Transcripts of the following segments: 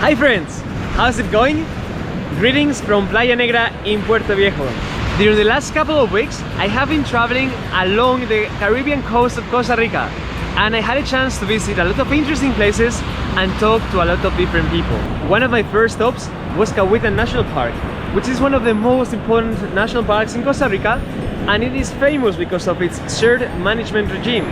Hi friends, how's it going? Greetings from Playa Negra in Puerto Viejo. During the last couple of weeks, I have been traveling along the Caribbean coast of Costa Rica, and I had a chance to visit a lot of interesting places and talk to a lot of different people. One of my first stops was Cahuita National Park, which is one of the most important national parks in Costa Rica, and it is famous because of its shared management regime,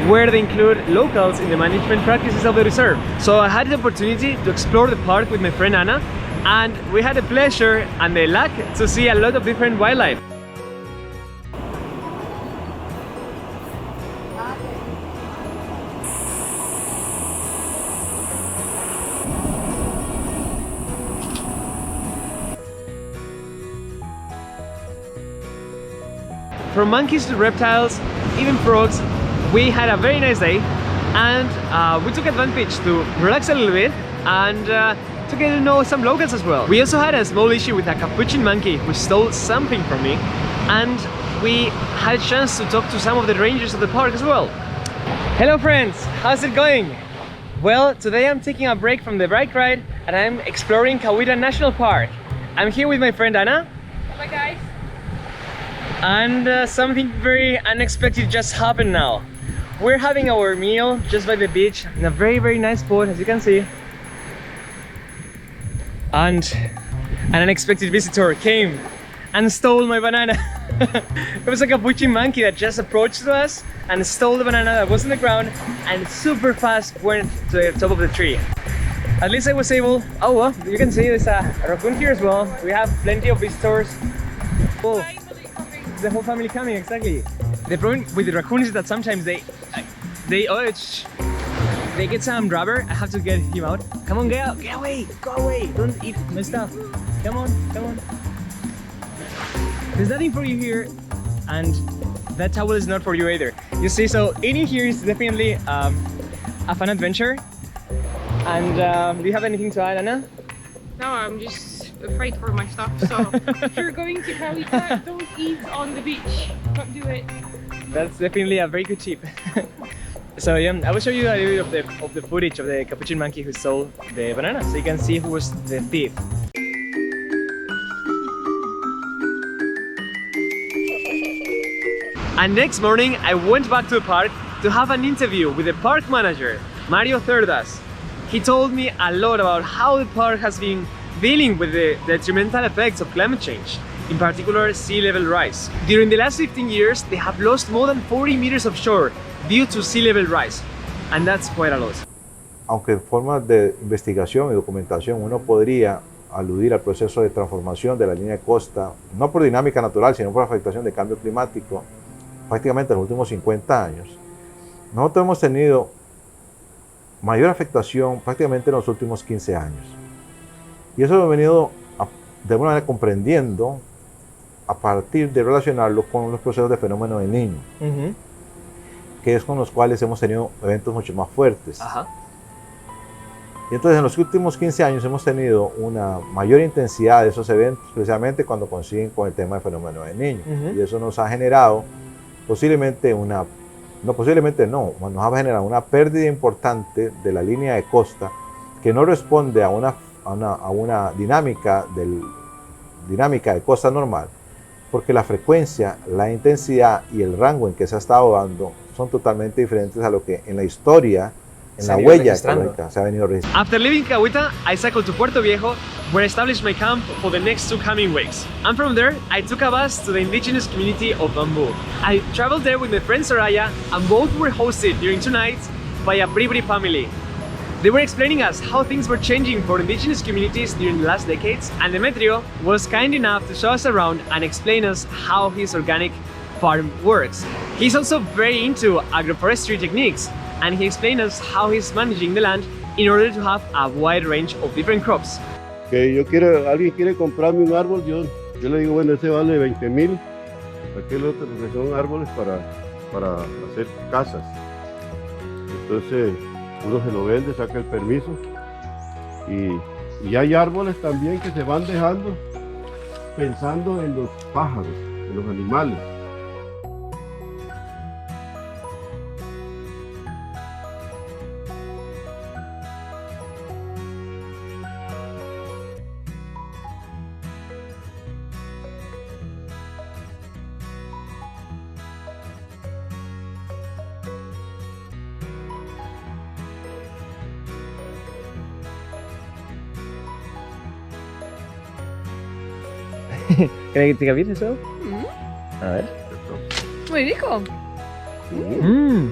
where they include locals in the management practices of the reserve. So I had the opportunity to explore the park with my friend Anna, and we had the pleasure and the luck to see a lot of different wildlife. From monkeys to reptiles, even frogs, we had a very nice day, and we took advantage to relax a little bit and to get to know some locals as well. We also had a small issue with a capuchin monkey who stole something from me, and we had a chance to talk to some of the rangers of the park as well. Hello friends, how's it going? Well, today I'm taking a break from the bike ride and I'm exploring Cahuita National Park. I'm here with my friend Anna. Hello guys. And something very unexpected just happened now. We're having our meal just by the beach in a very nice spot, as you can see. And an unexpected visitor came and stole my banana. It was a capuchin monkey that just approached us and stole the banana that was on the ground and super fast went to the top of the tree. At least I was able, oh well, you can see there's a raccoon here as well. We have plenty of visitors. Oh. The whole family coming, exactly. The problem with the raccoon is that sometimes they get some rubber. I have to get him out. Come on, get out, get away, go away. Don't eat my stuff. Come on, come on. There's nothing for you here, and that towel is not for you either. You see, so eating here is definitely a fun adventure. And do you have anything to add, Anna? No, I'm just afraid for my stuff. So if you're going to Cahuita, don't eat on the beach. Don't do it. That's definitely a very good tip. So yeah, I will show you a little bit of the footage of the capuchin monkey who stole the banana, so you can see who was the thief. And next morning, I went back to the park to have an interview with the park manager, Mario Cerdas. He told me a lot about how the park has been dealing with the detrimental effects of climate change, in particular sea level rise. During the last 15 years, they have lost more than 40 meters of shore due to sea level rise, and that's quite a lot. Aunque en formas de investigación y documentación uno podría aludir al proceso de transformación de la línea de costa, no por dinámica natural, sino por afectación de cambio climático, prácticamente en los últimos 50 años, nosotros hemos tenido mayor afectación prácticamente en los últimos 15 años. Y eso lo he venido de alguna manera comprendiendo a partir de relacionarlo con los procesos de fenómeno de Niño, que es con los cuales hemos tenido eventos mucho más fuertes. Y entonces en los últimos 15 años hemos tenido una mayor intensidad de esos eventos, precisamente cuando coinciden con el tema del fenómeno de Niño. Y eso nos ha generado posiblemente nos ha generado una pérdida importante de la línea de costa que no responde a una dinámica de costa normal, porque la frecuencia, la intensidad y el rango en que se ha estado dando son totalmente diferentes a lo que en la historia, en la huella ecológica se ha venido registrando. After leaving Cahuita, I cycled to Puerto Viejo, where I established my camp for the next 2 coming weeks. And from there, I took a bus to the indigenous community of Bambú. I traveled there with my friend Soraya, and both were hosted during 2 nights by a Bribri family. They were explaining us how things were changing for indigenous communities during the last decades, and Demetrio was kind enough to show us around and explain us how his organic farm works. He's also very into agroforestry techniques, and he explained us how he's managing the land in order to have a wide range of different crops. Que alguien quiere comprarme un árbol, yo le digo, bueno, ese vale 20,000, aquel otro que son árboles para hacer casas. Entonces uno se lo vende, saca el permiso, y hay árboles también que se van dejando pensando en los pájaros, en los animales. ¿Quieres que te cambie eso? A ver. Muy rico.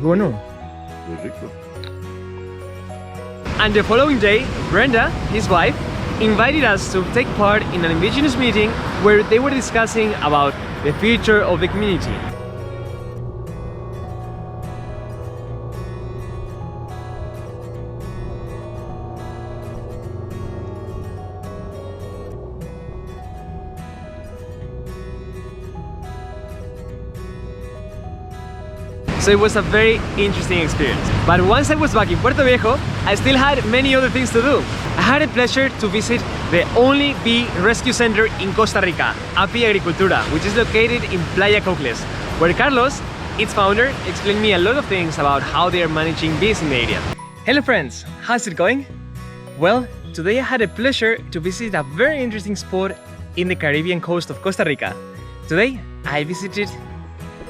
Bueno. Muy rico. And the following day, Brenda, his wife, invited us to take part in an indigenous meeting where they were discussing about the future of the community. So it was a very interesting experience. But once I was back in Puerto Viejo, I still had many other things to do. I had the pleasure to visit the only bee rescue center in Costa Rica, Api Agricultura, which is located in Playa Cocles, where Carlos, its founder, explained me a lot of things about how they are managing bees in the area. Hello friends, how's it going? Well, today I had the pleasure to visit a very interesting spot in the Caribbean coast of Costa Rica. Today, I visited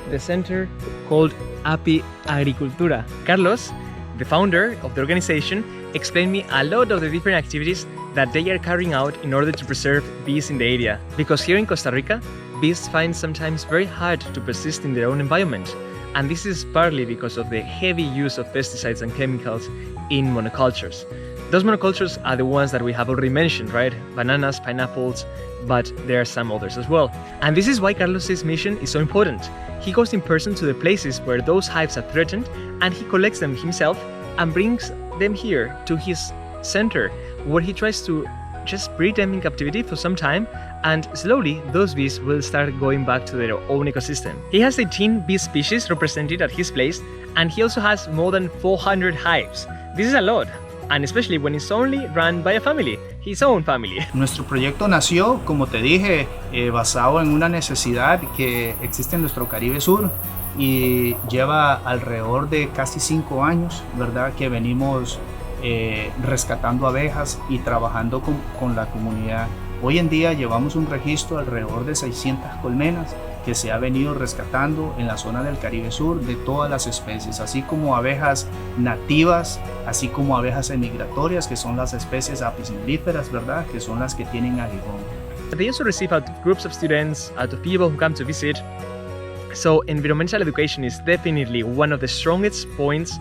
the center called Api Agricultura. Carlos, the founder of the organization, explained me a lot of the different activities that they are carrying out in order to preserve bees in the area. Because here in Costa Rica, bees find sometimes very hard to persist in their own environment. And this is partly because of the heavy use of pesticides and chemicals in monocultures. Those monocultures are the ones that we have already mentioned, right? Bananas, pineapples, but there are some others as well. And this is why Carlos's mission is so important. He goes in person to the places where those hives are threatened, and he collects them himself and brings them here to his center, where he tries to just breed them in captivity for some time, and slowly those bees will start going back to their own ecosystem. He has 18 bee species represented at his place, and he also has more than 400 hives. This is a lot, and especially when it's only run by a family, his own family. Nuestro proyecto nació, como te dije, basado en una necesidad que existe en nuestro Caribe Sur y lleva alrededor de casi 5 años, ¿verdad? Que venimos rescatando abejas y trabajando con la comunidad. Hoy en día llevamos un registro alrededor de 600 colmenas que se ha venido rescatando en la zona del Caribe Sur de todas las especies, así como abejas nativas, así como abejas emigratorias, que son las especies apis mellíferas, ¿verdad? Que son las que tienen aguijón. They also receive out of groups of students, out of people who come to visit. So environmental education is definitely one of the strongest points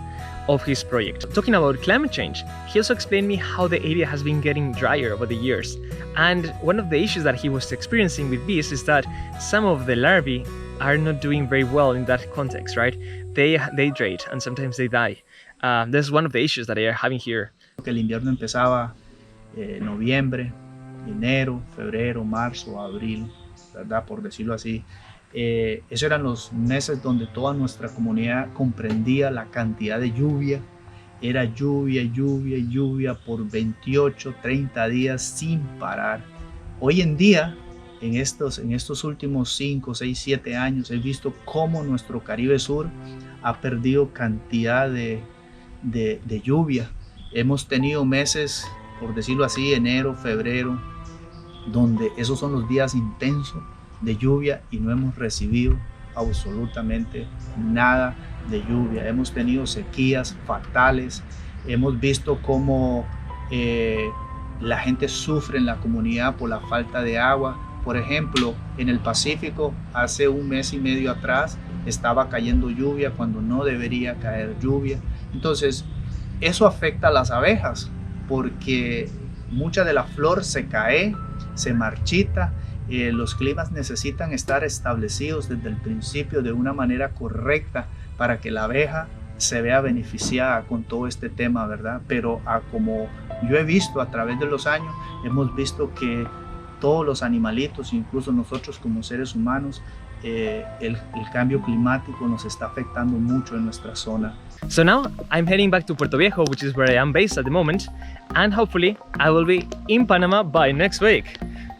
of his project. Talking about climate change, he also explained me how the area has been getting drier over the years. And one of the issues that he was experiencing with bees is that some of the larvae are not doing very well in that context, right? They dehydrate and sometimes they die. That's one of the issues that they are having here. El invierno empezaba noviembre, enero, febrero, marzo, abril, ¿verdad? Por decirlo así. Esos eran los meses donde toda nuestra comunidad comprendía la cantidad de lluvia. Era lluvia, lluvia, lluvia por 28, 30 días sin parar. Hoy en día, en estos últimos 5, 6, 7 años, he visto cómo nuestro Caribe Sur ha perdido cantidad de lluvia. Hemos tenido meses, por decirlo así, enero, febrero, donde esos son los días intensos de lluvia y no hemos recibido absolutamente nada de lluvia. Hemos tenido sequías fatales, hemos visto cómo la gente sufre en la comunidad por la falta de agua. Por ejemplo, en el Pacífico, hace un mes y medio atrás, estaba cayendo lluvia cuando no debería caer lluvia. Entonces, eso afecta a las abejas porque mucha de la flor se cae, se marchita. Los climas necesitan estar establecidos desde el principio de una manera correcta para que la abeja se vea beneficiada con todo este tema, ¿verdad? Pero como yo he visto a través de los años, hemos visto que todos los animalitos, incluso nosotros como seres humanos, el cambio climático nos está afectando mucho en nuestra zona. So now I'm heading back to Puerto Viejo, which is where I am based at the moment, and hopefully I will be in Panama by next week.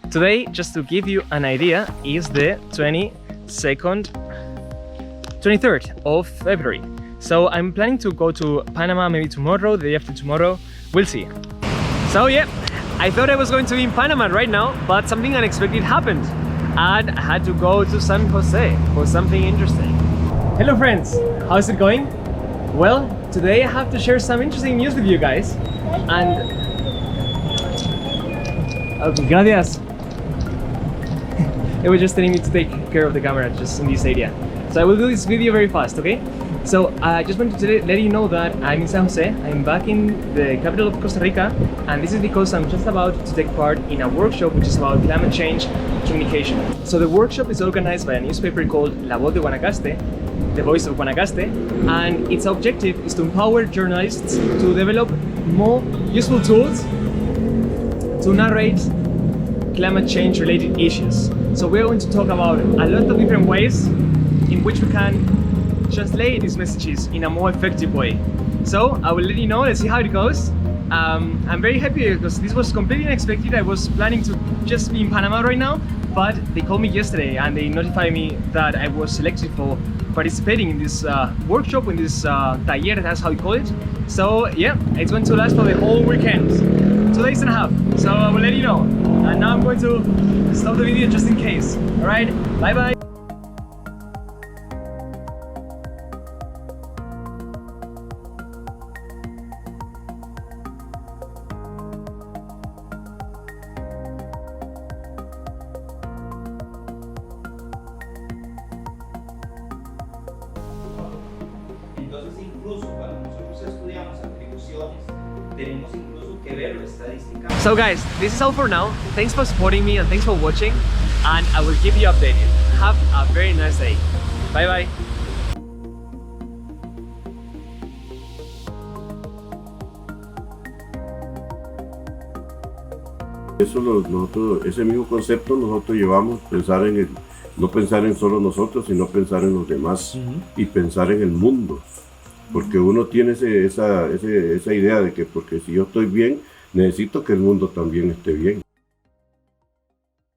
Today, just to give you an idea, is the 23rd of February. So I'm planning to go to Panama maybe tomorrow, the day after tomorrow, we'll see. So yeah, I thought I was going to be in Panama right now, but something unexpected happened. And I had to go to San Jose for something interesting. Hello friends, how's it going? Well, today I have to share some interesting news with you guys. And... Okay, gracias. It was just telling me to take care of the camera just in this area. So I will do this video very fast, okay? So I just wanted to let you know that I'm in San Jose. I'm back in the capital of Costa Rica, and this is because I'm just about to take part in a workshop which is about climate change communication. So the workshop is organized by a newspaper called La Voz de Guanacaste, the voice of Guanacaste, and its objective is to empower journalists to develop more useful tools to narrate climate change related issues. So we're going to talk about a lot of different ways in which we can translate these messages in a more effective way. So I will let you know, let's see how it goes. I'm very happy because this was completely unexpected. I was planning to just be in Panama right now, but they called me yesterday and they notified me that I was selected for participating in this workshop, in this taller, that's how you call it. So yeah, it's going to last for the whole weekend, 2 days and a half. So I will let you know. And now I'm going to stop the video just in case. Alright, bye bye. Entonces, incluso cuando nosotros estudiamos atribuciones, tenemos incluso que verlo estadísticamente. So guys, this is all for now. Thanks for supporting me and thanks for watching, and I will keep you updated. Have a very nice day. Bye bye. Eso nosotros, ese mismo concepto nosotros llevamos, pensar en el, no pensar en solo nosotros, sino pensar en los demás y pensar en el mundo. Porque uno tiene esa idea de que porque si yo estoy bien, necesito que el mundo también esté bien.